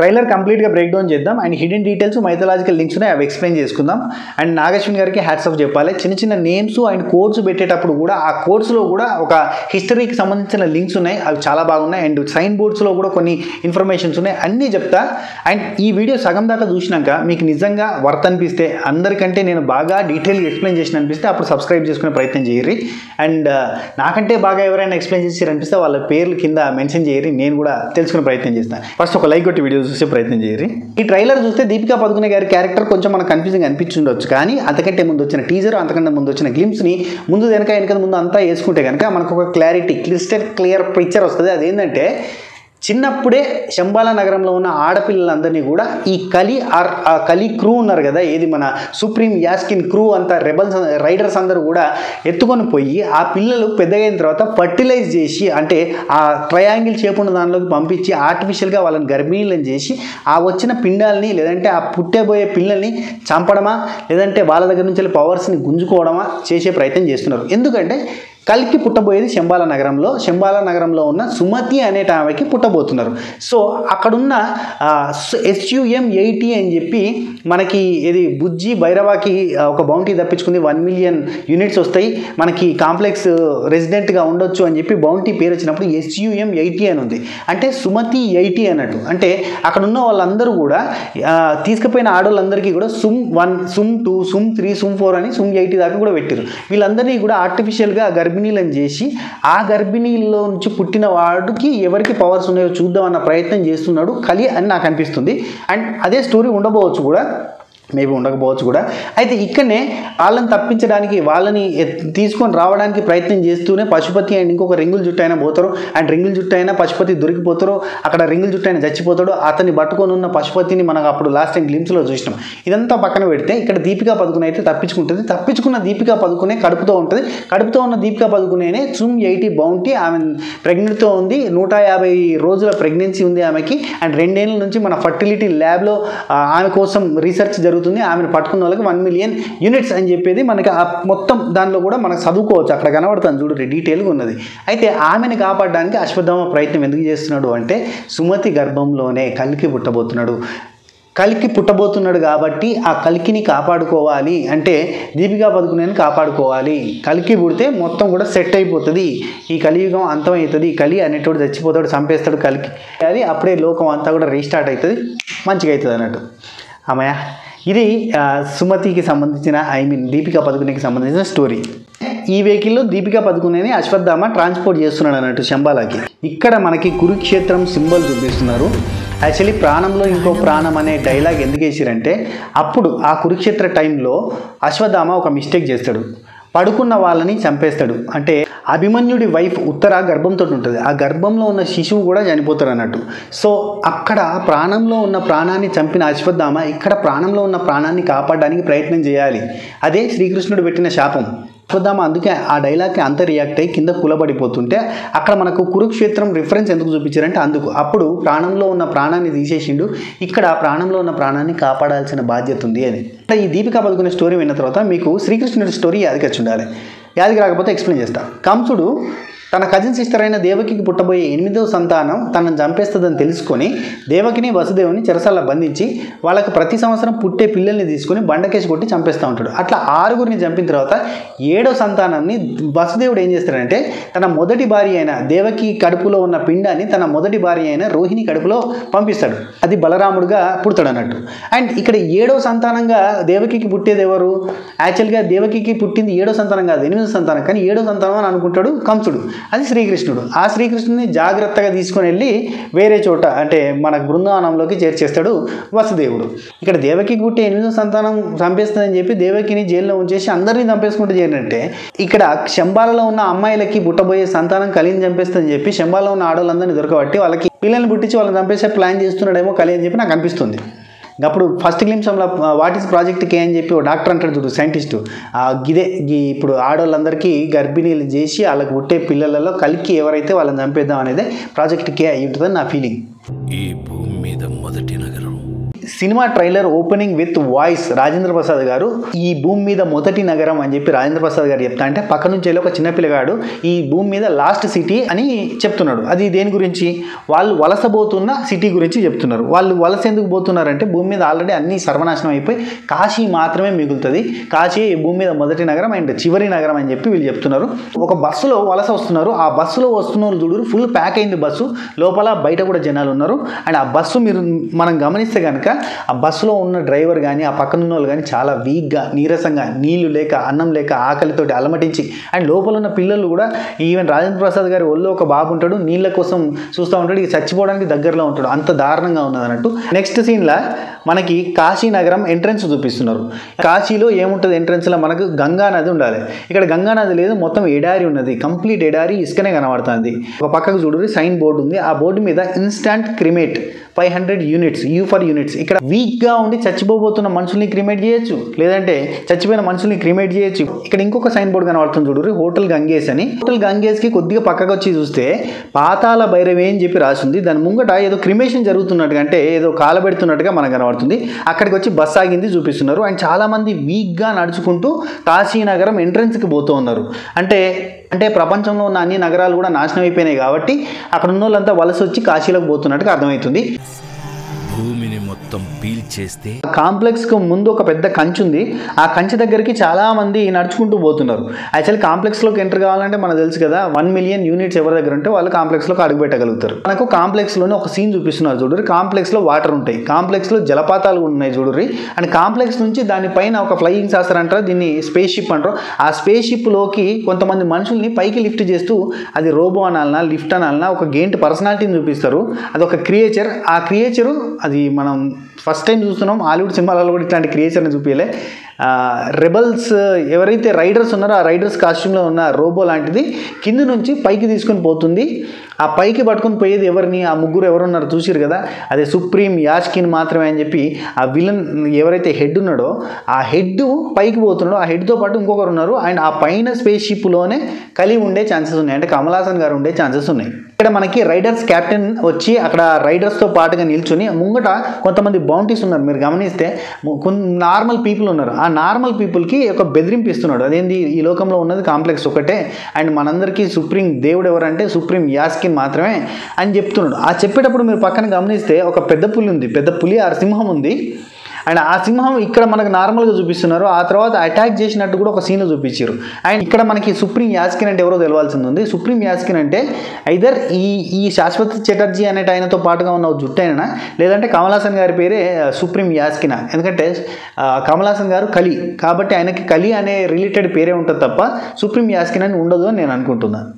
Trailer కంప్లీట్గా break down చేద్దాం and hidden details mythological links ఉన్నాయి, అవి ఎక్స్ప్లెయిన్ చేసుకుందాం. అండ్ నాగశ్విన్ గారికి హ్యాట్స్ ఆఫ్ చెప్పాలి. చిన్న చిన్న నేమ్స్ అండ్ కోడ్స్ పెట్టేటప్పుడు కూడా ఆ కోడ్స్లో కూడా ఒక హిస్టరీకి సంబంధించిన లింక్స్ ఉన్నాయి, అవి చాలా బాగున్నాయి. అండ్ సైన్ బోర్డ్స్లో కూడా కొన్ని ఇన్ఫర్మేషన్స్ ఉన్నాయి, అన్నీ చెప్తా. అండ్ ఈ వీడియో సగం దాకా చూసినాక మీకు నిజంగా వర్త్ అనిపిస్తే, అందరికంటే నేను బాగా డీటెయిల్గా ఎక్స్ప్లెయిన్ చేసిన అనిపిస్తే అప్పుడు సబ్స్క్రైబ్ చేసుకునే ప్రయత్నం చేయరు. అండ్ నాకంటే బాగా ఎవరైనా ఎక్స్ప్లెయిన్ చేసారనిపిస్తే వాళ్ళ పేర్లు కింద మెన్షన్ చేయరు, నేను కూడా తెలుసుకునే ప్రయత్నం చేస్తాను. ఫస్ట్ ఒక లైక్ కొట్టి వీడియో చూసే ప్రయత్నం చేయరు. ఈ ట్రైలర్ చూస్తే దీపికా పదుకునే గారి క్యారెక్టర్ కొంచెం మనకు కన్ఫ్యూజింగ్ అనిపించుండొచ్చు, కానీ అంతకంటే ముందు వచ్చిన టీజర్, అంతకంటే ముందు వచ్చిన గ్లిమ్స్ని ముందు వెనక ముందు అంతా వేసుకుంటే కనుక మనకు ఒక క్లారిటీ, క్లిస్టర్ క్లియర్ పిక్చర్ వస్తుంది. అదేంటంటే చిన్నప్పుడే శంబాలా నగరంలో ఉన్న ఆడపిల్లలందరినీ కూడా ఈ కలి క్రూ ఉన్నారు కదా, ఏది మన సుప్రీం యాస్కిన్ క్రూ అంతా రెబల్స్ రైడర్స్ అందరూ కూడా ఎత్తుకొని పోయి ఆ పిల్లలు పెద్దగైన తర్వాత ఫర్టిలైజ్ చేసి, అంటే ఆ ట్రయాంగిల్ షేప్ ఉన్న దానిలోకి పంపించి ఆర్టిఫిషియల్గా వాళ్ళని గర్భిణీలను చేసి ఆ వచ్చిన పిండాలని లేదంటే ఆ పుట్టబోయే పిల్లల్ని చంపడమా లేదంటే వాళ్ళ దగ్గర నుంచి పవర్స్ని గుంజుకోవడమా చేసే ప్రయత్నం చేస్తున్నారు. ఎందుకంటే కల్కి పుట్టబోయేది శంబాలా నగరంలో ఉన్న సుమతి అనే ఆమెకి పుట్టబోతున్నారు. సో అక్కడున్న SUM-80 అని చెప్పి మనకి ఇది బుజ్జి భైరవాకి ఒక బౌంటీ తప్పించుకుంది, 1 మిలియన్ యూనిట్స్ వస్తాయి, మనకి కాంప్లెక్స్ రెసిడెంట్గా ఉండొచ్చు అని చెప్పి బౌంటీ పేరు వచ్చినప్పుడు SUM-80 అని ఉంది. అంటే సుమతి 80 అన్నట్టు. అంటే అక్కడ ఉన్న వాళ్ళందరూ కూడా తీసుకుపోయిన ఆడవాళ్ళందరికీ కూడా SUM-1, SUM-2, SUM-3, SUM-4 అని SUM-80 దాకా కూడా పెట్టారు. వీళ్ళందరినీ కూడా ఆర్టిఫిషియల్గా గర్భిణీలను చేసి ఆ గర్భిణీల్లో నుంచి పుట్టిన వాడికి ఎవరికి పవర్స్ ఉన్నాయో చూద్దామన్న ప్రయత్నం చేస్తున్నాడు కలి అని నాకు అనిపిస్తుంది. అండ్ అదే స్టోరీ ఉండబోవచ్చు కూడా, మేబీ ఉండకపోవచ్చు కూడా. అయితే ఇక్కడనే వాళ్ళని తప్పించడానికి, వాళ్ళని తీసుకొని రావడానికి ప్రయత్నం చేస్తూనే పశుపతి అండ్ ఇంకొక రింగుల జుట్టు అయినా పోతారు. అండ్ రింగుల జుట్టు అయినా పశుపతి దొరికిపోతారు, అక్కడ రింగుల జుట్టు అయినా చచ్చిపోతాడు. అతన్ని పట్టుకొని ఉన్న పశుపతిని మనకు అప్పుడు లాస్ట్ టైం గ్లిమ్స్లో చూసినాం. ఇదంతా పక్కన పెడితే ఇక్కడ దీపికా పదుకునే అయితే తప్పించుకుంటుంది. తప్పించుకున్న దీపికా పదుకునే కడుపుతో ఉంటుంది. కడుపుతో ఉన్న దీపికా పదుకునేనే SUM-80 బౌంటీ, ఆమె ప్రెగ్నెంట్తో ఉంది, 150 రోజుల ప్రెగ్నెన్సీ ఉంది ఆమెకి. అండ్ 2 ఏళ్ళ నుంచి మన ఫర్టిలిటీ ల్యాబ్లో ఆమె కోసం రీసెర్చ్ జరుగుతుంది. ఆమెను పట్టుకున్న వాళ్ళకి 1 మిలియన్ యూనిట్స్ అని చెప్పేది మనకి మొత్తం దానిలో కూడా మనకు చదువుకోవచ్చు, అక్కడ కనబడుతుంది చూడు, డీటెయిల్గా ఉన్నది. అయితే ఆమెను కాపాడడానికి అశ్వత్థామ ప్రయత్నం ఎందుకు చేస్తున్నాడు అంటే సుమతి గర్భంలోనే కల్కి పుట్టబోతున్నాడు కాబట్టి ఆ కల్కిని కాపాడుకోవాలి అంటే దీపికా పదుకునేని కాపాడుకోవాలి. కల్కి పుడితే మొత్తం కూడా సెట్ అయిపోతుంది, ఈ కలియుగం అంతమవుతుంది, కలి అనేటోడు చచ్చిపోతాడు, చంపేస్తాడు కల్కి, అది అప్పుడే లోకం అంతా కూడా రీస్టార్ట్ అవుతుంది, మంచిగా అవుతుంది అన్నట్టు. అమ్మయ్య, ఇది సుమతికి సంబంధించిన దీపికా పదుకునేకి సంబంధించిన స్టోరీ. ఈ వెహికల్లో దీపికా పదుకునేని అశ్వత్థామ ట్రాన్స్పోర్ట్ చేస్తున్నాడు అన్నట్టు శంబాలాకి. ఇక్కడ మనకి కురుక్షేత్రం సింబల్ చూపిస్తున్నారు. యాక్చువల్లీ ప్రాణంలో ఇంకో ప్రాణం అనే డైలాగ్ ఎందుకు వేసారంటే అప్పుడు ఆ కురుక్షేత్ర టైంలో అశ్వత్థామ ఒక మిస్టేక్ చేస్తాడు, పడుకున్న వాళ్ళని చంపేస్తాడు. అంటే అభిమన్యుడి వైఫ్ ఉత్తర గర్భంతో ఉంటుంది, ఆ గర్భంలో ఉన్న శిశువు కూడా చనిపోతాడు అన్నట్టు. సో అక్కడ ప్రాణంలో ఉన్న ప్రాణాన్ని చంపిన అశ్వత్థామ ఇక్కడ ప్రాణంలో ఉన్న ప్రాణాన్ని కాపాడడానికి ప్రయత్నం చేయాలి. అదే శ్రీకృష్ణుడు పెట్టిన శాపం. అశ్వత్థామ అందుకే ఆ డైలాగ్కి అంత రియాక్ట్ అయ్యి కింద కూలబడిపోతుంటే అక్కడ మనకు కురుక్షేత్రం రిఫరెన్స్ ఎందుకు చూపించారంటే అందుకు. అప్పుడు ప్రాణంలో ఉన్న ప్రాణాన్ని తీసేసిండు, ఇక్కడ ప్రాణంలో ఉన్న ప్రాణాన్ని కాపాడాల్సిన బాధ్యత ఉంది అని. ఈ దీపికా పదుకునే స్టోరీ విన్న తర్వాత మీకు శ్రీకృష్ణుడి స్టోరీ యాదికి వచ్చి ఉండాలి. యాదికి రాకపోతే ఎక్స్ప్లెయిన్ చేస్తా. కంసుడు తన కజిన్ సిస్టర్ అయిన దేవకికి పుట్టబోయే 8వ సంతానం తనను చంపేస్తుందని తెలుసుకొని దేవకిని వసుదేవుని చెరసాల్లో బంధించి వాళ్ళకి ప్రతి సంవత్సరం పుట్టే పిల్లల్ని తీసుకొని బండకేసి కొట్టి చంపేస్తూ ఉంటాడు. అట్లా 6గురిని చంపిన తర్వాత 7వ సంతానాన్ని వసుదేవుడు ఏం చేస్తాడంటే తన మొదటి భార్య అయిన దేవకి కడుపులో ఉన్న పిండాన్ని తన మొదటి భార్య అయిన రోహిణి కడుపులో పంపిస్తాడు. అది బలరాముడుగా పుడతాడు అన్నట్టు. అండ్ ఇక్కడ 7వ సంతానంగా దేవకికి పుట్టేది ఎవరు? యాక్చువల్గా దేవకికి పుట్టింది 7వ సంతానం కాదు, 8వ సంతానం, కానీ 7వ సంతానం అని అనుకుంటాడు కంసుడు. అది శ్రీకృష్ణుడు. ఆ శ్రీకృష్ణుని జాగ్రత్తగా తీసుకొని వెళ్ళి వేరే చోట అంటే మన బృందావనంలోకి చేర్చేస్తాడు వసుదేవుడు. ఇక్కడ దేవకి పుట్టే 8వ సంతానం చంపేస్తుందని చెప్పి దేవకిని జైల్లో ఉంచేసి అందరినీ చంపేసుకుంటూ చేరినట్టే ఇక్కడ శంబాలలో ఉన్న అమ్మాయిలకి పుట్టబోయే సంతానం కలిని చంపేస్తుందని చెప్పి శంబాలలో ఉన్న ఆడవాళ్ళందరినీ దొరకబట్టి వాళ్ళకి పిల్లల్ని పుట్టించి వాళ్ళని చంపేసే ప్లాన్ చేస్తున్నాడేమో కలి అని చెప్పి నాకు అనిపిస్తుంది. అప్పుడు ఫస్ట్ గ్లిమ్స్లో వాట్ ఈస్ ప్రాజెక్ట్ కే అని చెప్పి ఓ డాక్టర్ అంటాడు చూడు, సైంటిస్టు, ఇదే ఇప్పుడు ఆడవాళ్ళందరికీ గర్భిణీలు చేసి వాళ్ళకి పుట్టే పిల్లలలో కల్కి ఎవరైతే వాళ్ళని చంపేద్దాం అనేది ప్రాజెక్ట్ కే అయి ఉంటుందని నా ఫీలింగ్. ఈ భూమి మీద మొదటి నగరం cinema trailer opening with voice Rajendra Prasad గారు ఈ భూమి మీద మొదటి నగరం అని చెప్పి రాజేంద్ర ప్రసాద్ గారు చెప్తా అంటే పక్క నుంచి వెళ్ళి ఒక చిన్న పిల్లగాడు ఈ భూమి మీద లాస్ట్ సిటీ అని చెప్తున్నాడు. అది దేని గురించి? వాళ్ళు వలసబోతున్న సిటీ గురించి చెప్తున్నారు. వాళ్ళు వలస ఎందుకు పోతున్నారంటే భూమి మీద ఆల్రెడీ అన్ని సర్వనాశనం అయిపోయి కాశీ మాత్రమే మిగులుతుంది, కాశీ భూమి మీద మొదటి నగరం అండ్ చివరి నగరం అని చెప్పి వీళ్ళు చెప్తున్నారు. ఒక బస్సులో వలస వస్తున్నారు. ఆ బస్సులో వస్తున్న వాళ్ళు చూడు ఫుల్ ప్యాక్ అయింది బస్సు, లోపల బయట కూడా జనాలు ఉన్నారు. అండ్ ఆ బస్సు మనం గమనిస్తే కనుక ఆ బస్సులో ఉన్న డ్రైవర్ కానీ ఆ పక్కన ఉన్న వాళ్ళు కానీ చాలా వీక్గా, నీరసంగా, నీళ్లు లేక, అన్నం లేక, ఆకలితోటి అలమటించి, అండ్ లోపల ఉన్న పిల్లలు కూడా ఈవెన్ రాజేంద్ర ప్రసాద్ గారి ఒళ్ళో ఒక బాబు ఉంటాడు, నీళ్ళ కోసం చూస్తూ ఉంటాడు, ఇక చచ్చిపోవడానికి దగ్గరలో ఉంటాడు, అంత దారుణంగా ఉన్నది అన్నట్టు. నెక్స్ట్ సీన్లో మనకి కాశీ నగరం ఎంట్రన్స్ చూపిస్తున్నారు. కాశీలో ఏముంటుంది ఎంట్రన్స్లో? మనకు గంగా నది ఉండాలి. ఇక్కడ గంగా నది లేదు, మొత్తం ఎడారి ఉన్నది, కంప్లీట్ ఎడారి, ఇసుకనే కనబడుతుంది. ఒక పక్కకు చూడు సైన్ బోర్డు ఉంది. ఆ బోర్డు మీద instant cremate 500 units, you for units. ఇక్కడ వీక్గా ఉండి చచ్చిపోబోతున్న మనుషుల్ని క్రిమేట్ చేయొచ్చు, లేదంటే చచ్చిపోయిన మనుషుల్ని క్రిమేట్ చేయొచ్చు. ఇక్కడ ఇంకొక సైన్ బోర్డు కనబడుతుంది చూడు, హోటల్ గంగేష్ అని. హోటల్ గంగేష్కి కొద్దిగా పక్కకు వచ్చి చూస్తే పాతాళ భైరవి అని చెప్పి రాసింది. దాని ముంగట ఏదో క్రిమేషన్ జరుగుతున్నట్టుగా, అంటే ఏదో కాలబెడుతున్నట్టుగా మనకు కనబడుతుంది. అక్కడికి వచ్చి బస్ ఆగింది చూపిస్తున్నారు. అండ్ చాలామంది వీక్గా నడుచుకుంటూ కాశీనగరం ఎంట్రన్స్కి పోతూ ఉన్నారు. అంటే ప్రపంచంలో ఉన్న అన్ని నగరాలు కూడా నాశనం అయిపోయినాయి కాబట్టి అక్కడ ఉన్న వాళ్ళంతా వలస వచ్చి కాశీలోకి పోతున్నట్టుగా అర్థమవుతుంది. భూమిని మొత్తం పీల్చేస్తే కాంప్లెక్స్ కు ముందు ఒక పెద్ద కంచి ఉంది. ఆ కంచి దగ్గరికి చాలా మంది నడుచుకుంటూ పోతున్నారు. యాక్చువల్లీ కాంప్లెక్స్ లోకి ఎంటర్ కావాలంటే మనకు తెలుసు కదా, 1 మిలియన్ యూనిట్స్ ఎవరి దగ్గర ఉంటే వాళ్ళు కాంప్లెక్స్ లోకి అడుగు పెట్టగలుగుతారు. మనకు కాంప్లెక్స్ లోనే ఒక సీన్ చూపిస్తున్నారు చూడరు. కాంప్లెక్స్ లో వాటర్ ఉంటాయి, కాంప్లెక్స్ లో జలపాతాలు ఉన్నాయి చూడరు. అండ్ కాంప్లెక్స్ నుంచి దానిపైన ఒక ఫ్లయింగ్ సాసర్ అంటారు, దీన్ని స్పేస్ షిప్ అంటారు. ఆ స్పేస్ షిప్ లోకి కొంతమంది మనుషుల్ని పైకి లిఫ్ట్ చేస్తూ, అది రోబో అనాలనా లిఫ్ట్ అనాలనా, ఒక గేంట్ పర్సనాలిటీని చూపిస్తారు. అది ఒక క్రియేచర్. ఆ క్రియేచరు అది మనం ఫస్ట్ టైం చూస్తున్నాం. హాలీవుడ్ సినిమాలలో కూడా ఇట్లాంటి క్రియేచర్ని చూపించలే. రెబల్స్ ఎవరైతే రైడర్స్ ఉన్నారో ఆ రైడర్స్ కాస్ట్యూమ్లో ఉన్న రోబో లాంటిది కింద నుంచి పైకి తీసుకొని పోతుంది. ఆ పైకి పట్టుకొని పోయేది ఎవరిని? ఆ ముగ్గురు ఎవరున్నారు చూసిరు కదా, అదే సుప్రీం యాష్కిన్ మాత్రమే అని చెప్పి ఆ విలన్ ఎవరైతే హెడ్ ఉన్నాడో ఆ హెడ్ పైకి పోతున్నాడో ఆ హెడ్తో పాటు ఇంకొకరు ఉన్నారు. అండ్ ఆ పైన స్పేస్ షిప్లోనే కలి ఉండే ఛాన్సెస్ ఉన్నాయి, అంటే కమల్ హాసన్ గారు ఉండే ఛాన్సెస్ ఉన్నాయి. ఇక్కడ మనకి రైడర్స్ క్యాప్టెన్ వచ్చి అక్కడ రైడర్స్తో పాటుగా నిల్చొని ముంగట కొంతమంది బౌంటీస్ ఉన్నారు. మీరు గమనిస్తే నార్మల్ పీపుల్ ఉన్నారు. ఆ నార్మల్ పీపుల్కి ఒక బెదిరింపు ఇస్తున్నాడు. అదేంది, ఈ లోకంలో ఉన్నది కాంప్లెక్స్ ఒకటే, అండ్ మనందరికీ సుప్రీం దేవుడు ఎవరంటే సుప్రీం యాస్కిన్ మాత్రమే అని చెప్తున్నాడు. ఆ చెప్పేటప్పుడు మీరు పక్కన గమనిస్తే ఒక పెద్ద పులి ఉంది, పెద్ద పులి ఆ సింహం ఉంది. అండ్ ఆ సింహం ఇక్కడ మనకు నార్మల్గా చూపిస్తున్నారు. ఆ తర్వాత అటాక్ చేసినట్టు కూడా ఒక సీన్ చూపించారు. అండ్ ఇక్కడ మనకి సుప్రీం యాస్కిన్ అంటే ఎవరో తెలవాల్సింది ఉంది. సుప్రీం యాస్కిన్ అంటే ఐదర్ ఈ శాశ్వత చటర్జీ అనే ఆయనతో పాటుగా ఉన్న జుట్టు అయినా, లేదంటే కమల్ హాసన్ గారి పేరే సుప్రీం యాస్కిన్. ఎందుకంటే కమల్ హాసన్ గారు కలి కాబట్టి ఆయనకి కలి అనే రిలేటెడ్ పేరే ఉంటుంది తప్ప సుప్రీం యాస్కిన్ అని ఉండదు అని నేను అనుకుంటున్నాను.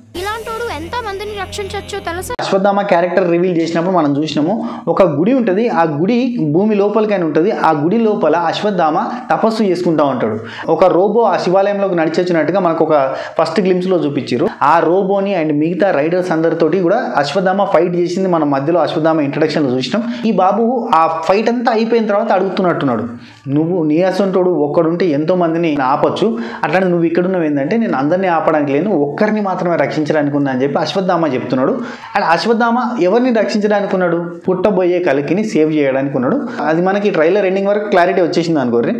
అశ్వత్థామ క్యారెక్టర్ రివీల్ చేసినప్పుడు మనం చూసినాము, ఒక గుడి ఉంటుంది. ఆ గుడి భూమి లోపలికైనా ఉంటుంది. ఆ గుడి లోపల అశ్వత్థామ తపస్సు చేసుకుంటా ఉంటాడు. ఒక రోబో ఆ శివాలయంలోకి నడిచొచ్చినట్టుగా మనకు ఒక ఫస్ట్ గ్లిమ్స్లో చూపించారు. ఆ రోబోని అండ్ మిగతా రైడర్స్ అందరితోటి కూడా అశ్వత్థామ ఫైట్ చేసింది మనం మధ్యలో అశ్వత్థామ ఇంట్రడక్షన్లో చూసినాం. ఈ బాబు ఆ ఫైట్ అంతా అయిపోయిన తర్వాత అడుగుతున్నట్టున్నాడు, నువ్వు నీ అసంటోడు ఒక్కడుంటే ఎంతో మందిని ఆపచ్చు, అట్లాంటి నువ్వు ఇక్కడున్నావు ఏంటంటే నేను అందరినీ ఆపడానికి లేను, ఒక్కరిని మాత్రమే రక్షించడానికి ఉన్నా అని చెప్పి అశ్వత్థామ చెప్తున్నాడు. అండ్ అశ్వత్థామ ఎవరిని రక్షించడానికి ఉన్నాడు? పుట్టబోయే కలికిని సేవ్ చేయడానికి ఉన్నాడు. అది మనకి ట్రైలర్ ఎండింగ్ వరకు క్లారిటీ వచ్చేసింది అనుకోర్రి.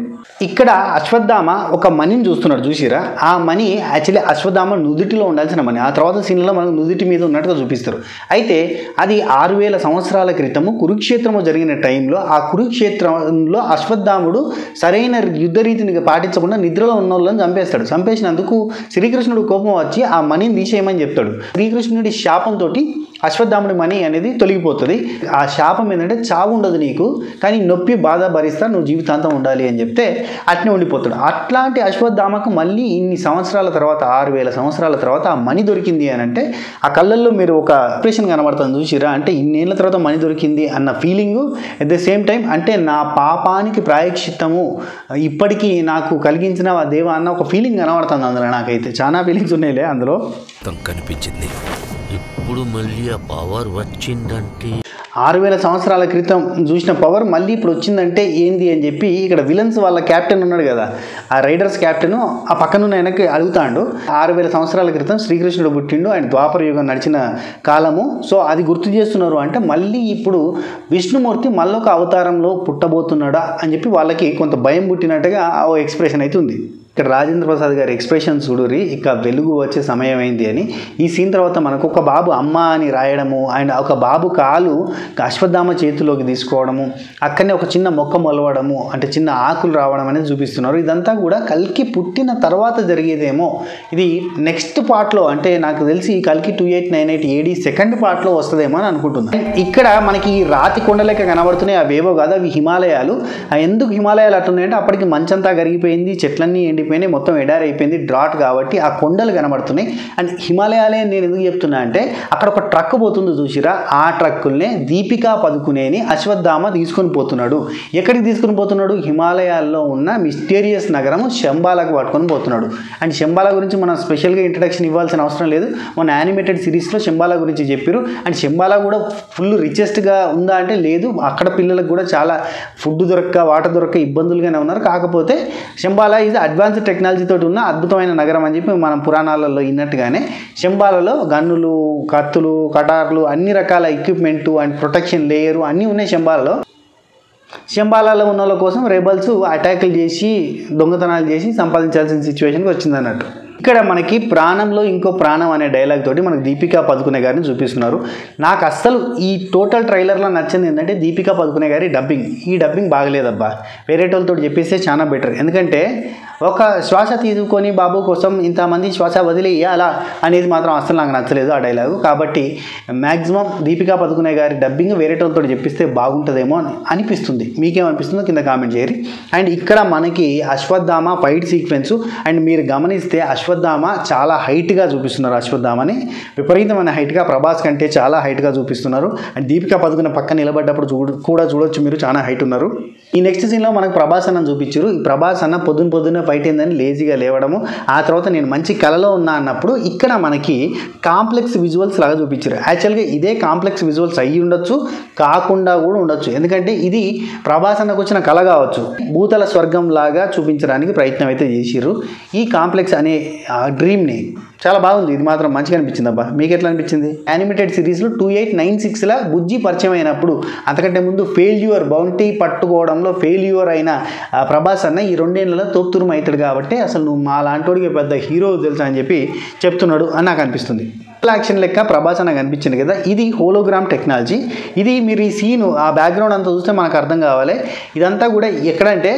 ఇక్కడ అశ్వత్థామ ఒక మనీని చూస్తున్నాడు చూసిరా. ఆ మనీ యాక్చువల్లీ అశ్వత్థామ నుదుటిలో ఉండాల్సిన మనీ. ఆ తర్వాత సీన్లో మనకు నుదుటి మీద ఉన్నట్టుగా చూపిస్తారు. అయితే అది 6000 సంవత్సరాల క్రితము కురుక్షేత్రము జరిగిన టైంలో, ఆ కురుక్షేత్రంలో అశ్వత్థాముడు సరైన యుద్ధ రీతిని పాటించకుండా నిద్రలో ఉన్న వాళ్ళని చంపేస్తాడు. చంపేసినందుకు శ్రీకృష్ణుడు కోపం వచ్చి ఆ మనీని తీసేయమని చెప్తాడు. శ్రీకృష్ణుడి శాపంతో అశ్వత్థాముడి మనీ అనేది తొలగిపోతుంది. ఆ శాపం ఏంటంటే చావు ఉండదు నీకు, కానీ నొప్పి బాధ భరిస్తా, నువ్వు జీవితాంతం ఉండాలి అని చెప్తే అట్నే ఉండిపోతాడు. అట్లాంటి అశ్వత్థామకు మళ్ళీ ఇన్ని సంవత్సరాల తర్వాత 6000 సంవత్సరాల తర్వాత ఆ మనీ దొరికింది అని అంటే ఆ కళ్ళల్లో మీరు ఒక ఎక్స్ప్రెషన్ కనబడుతుంది చూసిరా. అంటే ఇన్నేళ్ల తర్వాత మనీ దొరికింది అన్న feeling, at the same time అంటే నా పాపానికి ప్రాయశ్చిత్తము ఇప్పటికీ నాకు కలిగించిన దేవ అన్న ఒక ఫీలింగ్ కనబడుతుంది అందులో. నాకైతే చాలా ఫీలింగ్స్ ఉన్నాయిలే అందులో కనిపించింది. ఇప్పుడు మళ్ళీ ఆ పవర్ వచ్చిందంటే 6000 సంవత్సరాల క్రితం చూసిన పవర్ మళ్ళీ ఇప్పుడు వచ్చిందంటే ఏంది అని చెప్పి ఇక్కడ విలన్స్ వాళ్ళ క్యాప్టెన్ ఉన్నాడు కదా, ఆ రైడర్స్ క్యాప్టెన్ ఆ పక్కనున్న ఆయనకి అడుగుతాడు. 6000 సంవత్సరాల క్రితం శ్రీకృష్ణుడు పుట్టిండు, ఆయన ద్వాపర యుగం నడిచిన కాలము, సో అది గుర్తు చేస్తున్నారు అంటే మళ్ళీ ఇప్పుడు విష్ణుమూర్తి మళ్ళొక అవతారంలో పుట్టబోతున్నాడా అని చెప్పి వాళ్ళకి కొంత భయం పుట్టినట్టుగా ఓ ఎక్స్ప్రెషన్ అయితే ఉంది. ఇక్కడ రాజేంద్ర ప్రసాద్ గారి ఎక్స్ప్రెషన్ చూడురి, ఇక వెలుగు వచ్చే సమయం అయింది అని. ఈ సీన్ తర్వాత మనకు ఒక బాబు అమ్మ అని రాయడము, అండ్ ఒక బాబు కాలు అశ్వత్థామ చేతిలోకి తీసుకోవడము, అక్కడనే ఒక చిన్న మొక్క మొలవడము, అంటే చిన్న ఆకులు రావడం అనేది చూపిస్తున్నారు. ఇదంతా కూడా కల్కి పుట్టిన తర్వాత జరిగేదేమో. ఇది నెక్స్ట్ పార్ట్లో, అంటే నాకు తెలిసి ఈ కల్కి 2898 AD సెకండ్ పార్ట్లో వస్తుందేమో అని అనుకుంటున్నాను. ఇక్కడ మనకి ఈ రాతి కొండలెక్క కనబడుతున్నాయి, అవేవో కాదు, అవి హిమాలయాలు. ఎందుకు హిమాలయాలు అట్టున్నాయంటే అప్పటికి మంచంతా కరిగిపోయింది, చెట్లన్నీ ఎండిపోయింది, మొత్తం ఎడారి అయిపోయింది, డ్రాట్ కాబట్టి ఆ కొండలు కనబడుతున్నాయి. అండ్ హిమాలయాలే నేను ఎందుకు చెప్తున్నా అంటే అక్కడ ఒక ట్రక్ పోతుంది చూసిరా, ఆ ట్రక్కుల్నే దీపికా పదుకునేని అశ్వత్థామ తీసుకొని పోతున్నాడు. ఎక్కడికి తీసుకొని పోతున్నాడు? హిమాలయాల్లో ఉన్న మిస్టీరియస్ నగరము శంబాలకు పట్టుకొని పోతున్నాడు. అండ్ శంబాల గురించి మనం స్పెషల్గా ఇంట్రడక్షన్ ఇవ్వాల్సిన అవసరం లేదు, మన యానిమేటెడ్ సిరీస్లో శంబాల గురించి చెప్పారు. అండ్ శంబాల కూడా ఫుల్ రిచెస్ట్గా ఉందా అంటే లేదు, అక్కడ పిల్లలకు కూడా చాలా ఫుడ్ దొరక్క వాటర్ దొరక్క ఇబ్బందులుగానే ఉన్నారు. కాకపోతే శంబాల ఇది అడ్వాన్స్ టెక్నాలజీ తోటి ఉన్న అద్భుతమైన నగరం అని చెప్పి మనం పురాణాలలో విన్నట్టుగానే శంబాలలో గన్నులు, కత్తులు, కటార్లు, అన్ని రకాల ఎక్విప్మెంటు అండ్ ప్రొటెక్షన్ లేయరు అన్నీ ఉన్నాయి శంబాలలో. శంబాలలో ఉన్న వాళ్ళ కోసం రెబల్స్ అటాకులు చేసి దొంగతనాలు చేసి సంపాదించాల్సిన సిచ్యువేషన్కి వచ్చింది అన్నట్టు. ఇక్కడ మనకి ప్రాణంలో ఇంకో ప్రాణం అనే డైలాగ్ తోటి మనకు దీపికా పదుకునే గారిని చూపిస్తున్నారు. నాకు అస్సలు ఈ టోటల్ ట్రైలర్లో నచ్చింది ఏంటంటే దీపికా పదుకునే గారి డబ్బింగ్. ఈ డబ్బింగ్ బాగలేదబ్బా, వేరే వాళ్ళతో చెప్పేస్తే చాలా బెటర్. ఎందుకంటే ఒక శ్వాస తీసుకొని బాబు కోసం ఇంతమంది శ్వాస వదిలేయాలా అనేది మాత్రం అస్సలు నాకు నచ్చలేదు ఆ డైలాగు. కాబట్టి మ్యాక్సిమం దీపికా పదుకునే గారి డబ్బింగ్ వేరే వాళ్ళతో చెప్పిస్తే బాగుంటుందేమో అని అనిపిస్తుంది. మీకేమనిపిస్తుందో కింద కామెంట్ చేయరు. అండ్ ఇక్కడ మనకి అశ్వత్థామ ఫైట్ సీక్వెన్సు, అండ్ మీరు గమనిస్తే అశ్వత్థామ చాలా హైట్గా చూపిస్తున్నారు. అశ్వత్థామని విపరీతమైన హైట్గా, ప్రభాస్ కంటే చాలా హైట్గా చూపిస్తున్నారు. అండ్ దీపికా పదుకునే పక్కన నిలబడ్డప్పుడు కూడా చూడొచ్చు మీరు, చాలా హైట్ ఉన్నారు. ఈ నెక్స్ట్ సీన్లో మనకు ప్రభాస్ అన్న చూపించారు. ఈ ప్రభాస్ అన్న పొద్దున్న ఫైట్ ఏందని లేజీగా లేవడము, ఆ తర్వాత నేను మంచి కళలో ఉన్నా అన్నప్పుడు ఇక్కడ మనకి కాంప్లెక్స్ విజువల్స్ లాగా చూపించారు. యాక్చువల్గా ఇదే కాంప్లెక్స్ విజువల్స్ అయ్యి ఉండొచ్చు, కాకుండా కూడా ఉండొచ్చు. ఎందుకంటే ఇది ప్రభాస్ అన్నకు వచ్చిన కళ కావచ్చు, భూతల స్వర్గం లాగా చూపించడానికి ప్రయత్నం అయితే చేసిర్రు. ఈ కాంప్లెక్స్ అనే డ్రీమ్ని చాలా బాగుంది, ఇది మాత్రం మంచిగా అనిపించింది అబ్బా. మీకు ఎట్లా అనిపించింది? యానిమేటెడ్ సిరీస్లో 2896లా బుజ్జి పరిచయం అయినప్పుడు, అంతకంటే ముందు ఫెయిల్యూర్ బౌంటీ పట్టుకోవడంలో ఫెయిల్యూర్ అయిన ప్రభాస్ అన్న ఈ 2 ఏళ్లలో తోపుతురుము అవుతాడు. కాబట్టి అసలు నువ్వు మా లాంటోడికి పెద్ద హీరో తెలుసా అని చెప్పి చెప్తున్నాడు అని నాకు అనిపిస్తుంది. యాక్షన్ లెక్క ప్రభాస్ అన్న కనిపించింది కదా, ఇది హోలోగ్రామ్ టెక్నాలజీ. ఇది మీరు ఈ సీను ఆ బ్యాక్గ్రౌండ్ అంతా చూస్తే మనకు అర్థం కావాలి. ఇదంతా కూడా ఎక్కడంటే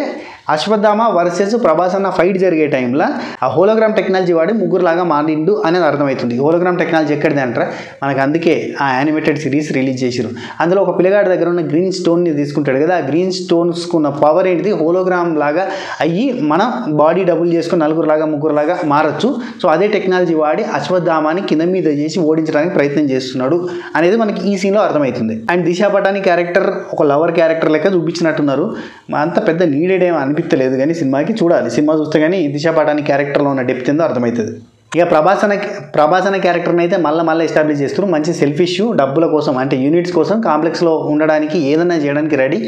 అశ్వత్థామ వర్సెస్ ప్రభాస్ అన్న ఫైట్ జరిగే టైంలో ఆ హోలోగ్రామ్ టెక్నాలజీ వాడి ముగ్గురులాగా మారిండు అనేది అర్థమవుతుంది. హోలోగ్రామ్ టెక్నాలజీ ఎక్కడిది అంటారా, మనకు అందుకే ఆ యానిమేటెడ్ సిరీస్ రిలీజ్ చేసిరు. అందులో ఒక పిల్లగాడి దగ్గర ఉన్న గ్రీన్ స్టోన్ని తీసుకుంటాడు కదా, ఆ గ్రీన్ స్టోన్స్కున్న పవర్ ఏంటిది, హోలోగ్రామ్ లాగా అయ్యి మనం బాడీ డబుల్ చేసుకుని నలుగురులాగా ముగ్గురులాగా మారచ్చు. సో అదే టెక్నాలజీ వాడి అశ్వత్థామాని కింద మీద చేసి ఓడించడానికి ప్రయత్నం చేస్తున్నాడు అనేది మనకి ఈ సీన్లో అర్థమవుతుంది. అండ్ దిశా పటాని క్యారెక్టర్ ఒక లవర్ క్యారెక్టర్ లెక్క చూపించినట్టున్నారు. అంత పెద్ద నీడెడ్ ఏమో అనిపించలేదు, కానీ సినిమాకి చూడాలి, సినిమా చూస్తే కానీ దిశా పటాని క్యారెక్టర్లో ఉన్న డెప్త్ ఏందో అర్థమవుతుంది. ఇక ప్రభాస్ అనే క్యారెక్టర్ని అయితే మళ్ళీ ఎస్టాబ్లిష్ చేస్తారు. మంచి సెల్ఫిష్, డబ్బుల కోసం అంటే యూనిట్స్ కోసం కాంప్లెక్స్లో ఉండడానికి ఏదన్నా చేయడానికి రెడీ.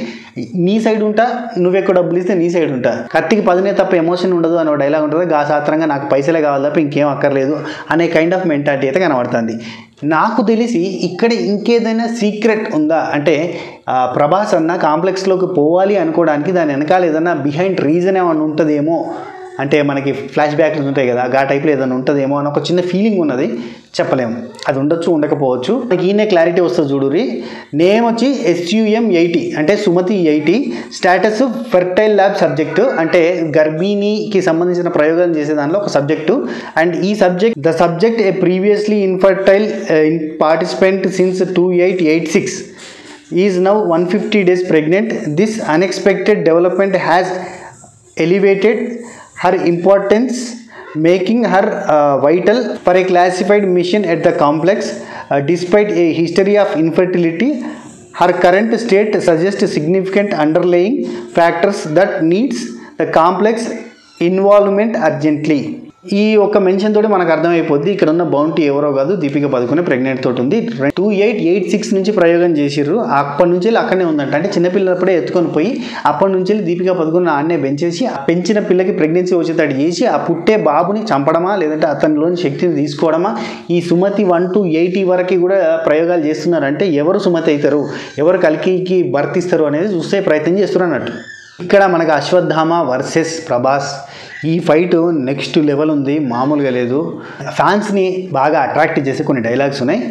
నీ సైడ్ ఉంటా, నువ్వెక్కువ డబ్బులు ఇస్తే నీ సైడ్ ఉంటా. కత్తికి 10 తప్ప ఎమోషన్ ఉండదు అనే డైలాగ్ ఉంటుంది. గాసాత్రంగా నాకు పైసలే కావాలి తప్ప ఇంకేం అక్కర్లేదు అనే కైండ్ ఆఫ్ మెంటాలిటీ అయితే కనబడుతుంది. నాకు తెలిసి ఇక్కడ ఇంకేదైనా సీక్రెట్ ఉందా అంటే ప్రభాస్ అన్న కాంప్లెక్స్లోకి పోవాలి అనుకోవడానికి దాని వెనకాల ఏదైనా బిహైండ్ రీజన్ ఏమైనా ఉంటుందేమో, అంటే మనకి ఫ్లాష్ బ్యాక్లు ఉంటాయి కదా, ఆ టైప్లో ఏదైనా ఉంటుందేమో అని ఒక చిన్న ఫీలింగ్ ఉన్నది. చెప్పలేము, అది ఉండొచ్చు ఉండకపోవచ్చు. మనకి ఈయనే క్లారిటీ వస్తుంది చూడురి. నేమ్ వచ్చి SUM80 అంటే Sumathi 80, status fertile lab subject, అంటే గర్భిణీకి సంబంధించిన ప్రయోగాలు చేసే దానిలో ఒక సబ్జెక్టు. అండ్ ఈ the subject a previously infertile participant since 2886 is now 150 days pregnant. This unexpected development has elevated her importance, making her vital for a classified mission at the complex. Despite a history of infertility, her current state suggests significant underlying factors that needs the complex involvement urgently. ఈ ఒక్క mention తోటి మనకు అర్థమైపోద్ది ఇక్కడ ఉన్న bounty ఎవరో కాదు, Deepika Padukone pregnant తోటి ఉంది. 2886 నుంచి ప్రయోగం చేసిర్రు. అప్పటి నుంచి అక్కడనే ఉందంట. అంటే చిన్నపిల్లప్పుడే ఎత్తుకొని పోయి అప్పటి నుంచి దీపిక పదుకుని ఆన్నే పెంచేసి ఆ పెంచిన పిల్లకి ప్రెగ్నెన్సీ వచ్చేటట్టు చేసి ఆ పుట్టే బాబుని చంపడమా లేదంటే అతనిలోని శక్తిని తీసుకోవడమా, ఈ సుమతి 1 to 80 వరకు కూడా ప్రయోగాలు చేస్తున్నారంటే ఎవరు సుమతి అవుతారు, ఎవరు కల్కికి భర్తిస్తారు అనేది చూస్తే ప్రయత్నం చేస్తున్నారు అన్నట్టు. ఇక్కడ మనకు అశ్వత్థామ వర్సెస్ ప్రభాస్ ఈ ఫైట్ నెక్స్ట్ లెవెల్ ఉంది, మామూలుగా లేదు. ఫ్యాన్స్ని బాగా అట్రాక్ట్ చేసే కొన్ని డైలాగ్స్ ఉన్నాయి.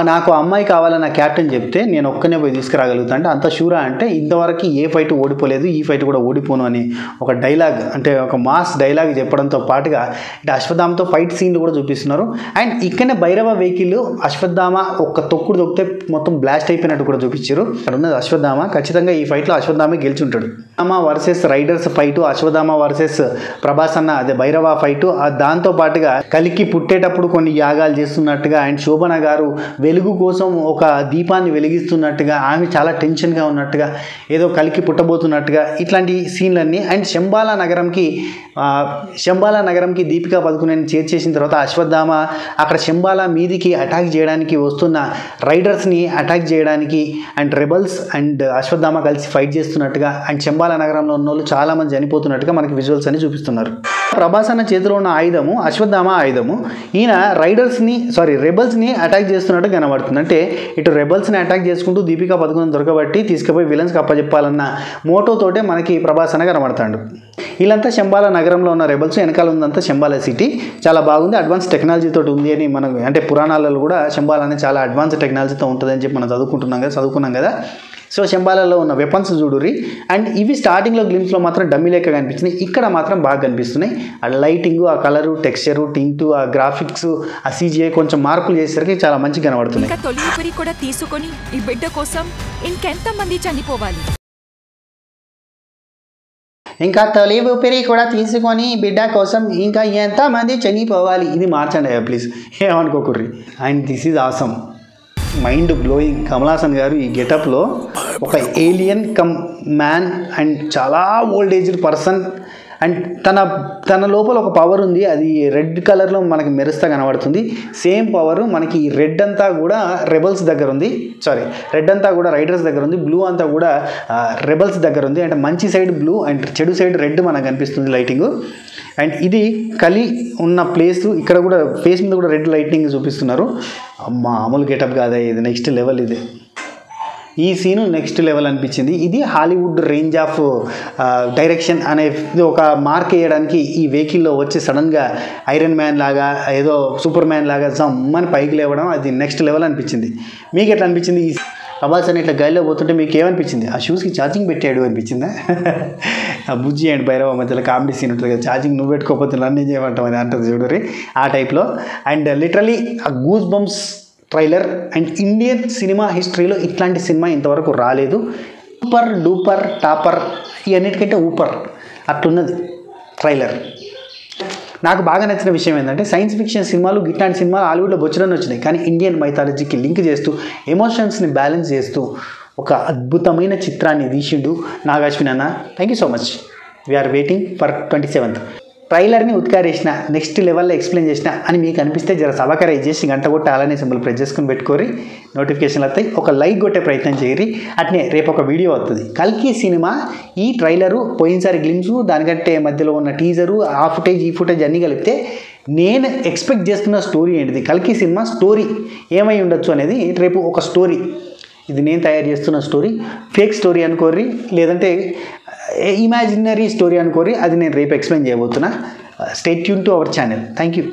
నాకు అమ్మాయి కావాలన్న క్యాప్టెన్ చెప్తే నేను ఒక్కనే పోయి తీసుకురాగలుగుతా అంటే అంత షూరా అంటే ఇంతవరకు ఏ ఫైట్ ఓడిపోలేదు, ఈ ఫైట్ కూడా ఓడిపోను అని ఒక డైలాగ్, అంటే ఒక మాస్ డైలాగ్ చెప్పడంతో పాటుగా అంటే అశ్వత్థామతో ఫైట్ సీన్లు కూడా చూపిస్తున్నారు. అండ్ ఇక్కడనే భైరవ వెహికల్ అశ్వత్థామ ఒక్క తొక్కుడు తొక్కితే మొత్తం బ్లాస్ట్ అయిపోయినట్టు కూడా చూపించారు. అక్కడ ఉన్నది అశ్వత్థామ, ఖచ్చితంగా ఈ ఫైట్లో అశ్వత్థామ గెలిచుంటాడు. Ashwatthama versus raiders fight, Ashwatthama versus Prabhas అన్న అదే భైరవ ఫైటు, దాంతో పాటుగా కలికి పుట్టేటప్పుడు కొన్ని యాగాలు చేస్తున్నట్టుగా అండ్ శోభన గారు వెలుగు కోసం ఒక దీపాన్ని వెలిగిస్తున్నట్టుగా, ఆమె చాలా టెన్షన్గా ఉన్నట్టుగా, ఏదో కలికి పుట్టబోతున్నట్టుగా ఇట్లాంటి సీన్లన్నీ. అండ్ శంబాలా నగరంకి దీపికా పదుకునేని చేర్చేసిన తర్వాత అశ్వత్థామ అక్కడ శంబాలా మీదికి అటాక్ చేయడానికి వస్తున్న రైడర్స్ని అటాక్ చేయడానికి అండ్ రెబల్స్ అండ్ అశ్వత్థామ కలిసి ఫైట్ చేస్తున్నట్టుగా అండ్ శంబాలా నగరంలో ఉన్న వాళ్ళు చాలామంది చనిపోతున్నట్టుగా మనకి విజువల్స్ అని చూపిస్తున్నారు. ప్రభాస్ అన్న చేతిలో ఉన్న ఆయుధము అశ్వత్థామ ఆయుధము. ఈయన రెబల్స్ని అటాక్ చేస్తున్నట్టు కనబడుతుంది. అంటే ఇటు రెబల్స్ని అటాక్ చేసుకుంటూ దీపికా పదుకుని దొరకబట్టి తీసుకుపోయి విలన్స్కి అప్పచెప్పాలన్న మోటోతోటే మనకి ప్రభాస్ అన్న కనబడతాడు. వీళ్ళంతా శంబాలా నగరంలో ఉన్న రెబల్స్, వెనకాల ఉందంతా శంబాలా సిటీ. చాలా బాగుంది, అడ్వాన్స్ టెక్నాలజీ తోటి ఉంది అని మనకు అంటే పురాణాలలో కూడా శంబాలా అనేది చాలా అడ్వాన్స్ టెక్నాలజీతో ఉంటుందని చెప్పి మనం చదువుకున్నాం కదా. సో శంబాలాలో ఉన్న వెపన్స్ చూడుర్రి. అండ్ ఇవి స్టార్టింగ్లో గ్లిమ్స్లో మాత్రం డమ్మీ లెక్క కనిపించింది, ఇక్కడ మాత్రం బాగా కనిపిస్తున్నాయి. ఆ లైటింగ్, ఆ కలరు, టెక్స్చరు, టింటు, ఆ గ్రాఫిక్స్, ఆ CGI కొంచెం మార్పులు చేసేసరికి చాలా మంచిగా కనబడుతుంది. ఇంకా తొలి ఊపిరి కూడా తీసుకొని ఈ బిడ్డ కోసం ఇంకెంతమంది చనిపోవాలి, ఇంకా తొలి ఊపిరి కూడా తీసుకొని బిడ్డ కోసం ఇంకా ఎంతమంది చనిపోవాలి. ఇది మార్చండి ప్లీజ్, ఏమనుకోకుర్రి. And this is awesome, mind blowing. Kamal Haasan గారు ఈ గెటప్లో ఒక ఏలియన్ కమ్ మ్యాన్ అండ్ చాలా ఓల్డ్ ఏజ్డ్ పర్సన్ అండ్ తన లోపల ఒక పవర్ ఉంది, అది రెడ్ కలర్లో మనకి మెరుస్తా కనబడుతుంది. సేమ్ పవర్ మనకి రెడ్ అంతా కూడా రెబల్స్ దగ్గర ఉంది, రెడ్ అంతా కూడా రైడర్స్ దగ్గర ఉంది, బ్లూ అంతా కూడా రెబల్స్ దగ్గర ఉంది. అంటే మంచి సైడ్ బ్లూ అండ్ చెడు సైడ్ రెడ్ మనకు కనిపిస్తుంది లైటింగ్. అండ్ ఇది కలి ఉన్న ప్లేస్, ఇక్కడ కూడా ఫేస్ మీద కూడా రెడ్ లైటింగ్ చూపిస్తున్నారు. మామూలు గెటప్ కాదా ఇది, నెక్స్ట్ లెవెల్ ఇది. ఈ సీను నెక్స్ట్ లెవెల్ అనిపించింది. ఇది హాలీవుడ్ రేంజ్ ఆఫ్ డైరెక్షన్ అనే ఒక మార్క్ వేయడానికి ఈ వెహికల్లో వచ్చి సడన్గా ఐరన్ మ్యాన్ లాగా ఏదో సూపర్ మ్యాన్ లాగా జమ్మని పైకి లేవడం అది నెక్స్ట్ లెవెల్ అనిపించింది. మీకు ఎట్లా అనిపించింది? ఈ ప్రభాస్ అని ఇట్లా గాలిలో పోతుంటే మీకు ఏమనిపించింది? ఆ షూస్కి ఛార్జింగ్ పెట్టాడు అనిపించిందా? ఆ బుజ్జి అండ్ భైరవ మధ్యలో కామెడీ సీన్ ఉంటుంది కదా, ఛార్జింగ్ నువ్వు పెట్టుకోకపోతే నన్ను ఏం చేయమంటావు అని అంటుంది చూడరి, ఆ టైప్లో. అండ్ లిటరలీ ఆ goose bumps trailer. And Indian cinema హిస్టరీలో ఇట్లాంటి సినిమా ఇంతవరకు రాలేదు. సూపర్ డూపర్ టాపర్ ఇవన్నిటికంటే ఊపర్ అట్లున్నది ట్రైలర్. నాకు బాగా నచ్చిన విషయం ఏంటంటే సైన్స్ ఫిక్షన్ సినిమాలు ఇట్లాంటి సినిమాలు హాలీవుడ్లో బొచ్చడని వచ్చినాయి, కానీ ఇండియన్ మైథాలజీకి లింక్ చేస్తూ ఎమోషన్స్ని బ్యాలెన్స్ చేస్తూ ఒక అద్భుతమైన చిత్రాన్ని తీసిండు నాగ్ అశ్విన్ అన్న. Thank you so much. We are waiting for 27th. ట్రైలర్ని ఉత్కారేసిన నెక్స్ట్ లెవెల్లో ఎక్స్ప్లెయిన్ చేసిన అని మీకు అనిపిస్తే జర సబకరైజ్ చేసి గంట కొట్టి అలానే సింబల్ ప్రెస్ చేసుకుని పెట్టుకోరి, నోటిఫికేషన్లు వస్తాయి. ఒక లైక్ కొట్టే ప్రయత్నం చేయరి. అట్నే రేపు ఒక వీడియో వస్తుంది కల్కి సినిమా. ఈ ట్రైలరు పోయినసారి గ్లిమ్స్, దానికంటే మధ్యలో ఉన్న టీజరు, ఆ ఫుటేజ్ ఈ ఫుటేజ్ అన్నీ కలిపితే నేను ఎక్స్పెక్ట్ చేస్తున్న స్టోరీ ఏంటిది, కల్కి సినిమా స్టోరీ ఏమై ఉండొచ్చు అనేది రేపు ఒక స్టోరీ. ఇది నేను తయారు చేస్తున్న స్టోరీ, ఫేక్ స్టోరీ అనుకోర్రి, లేదంటే ఇమాజినరీ స్టోరీ అనుకోరి, అది నేను రేపు ఎక్స్ప్లెయిన్ చేయబోతున్నా. Stay tune to our channel. Thank you.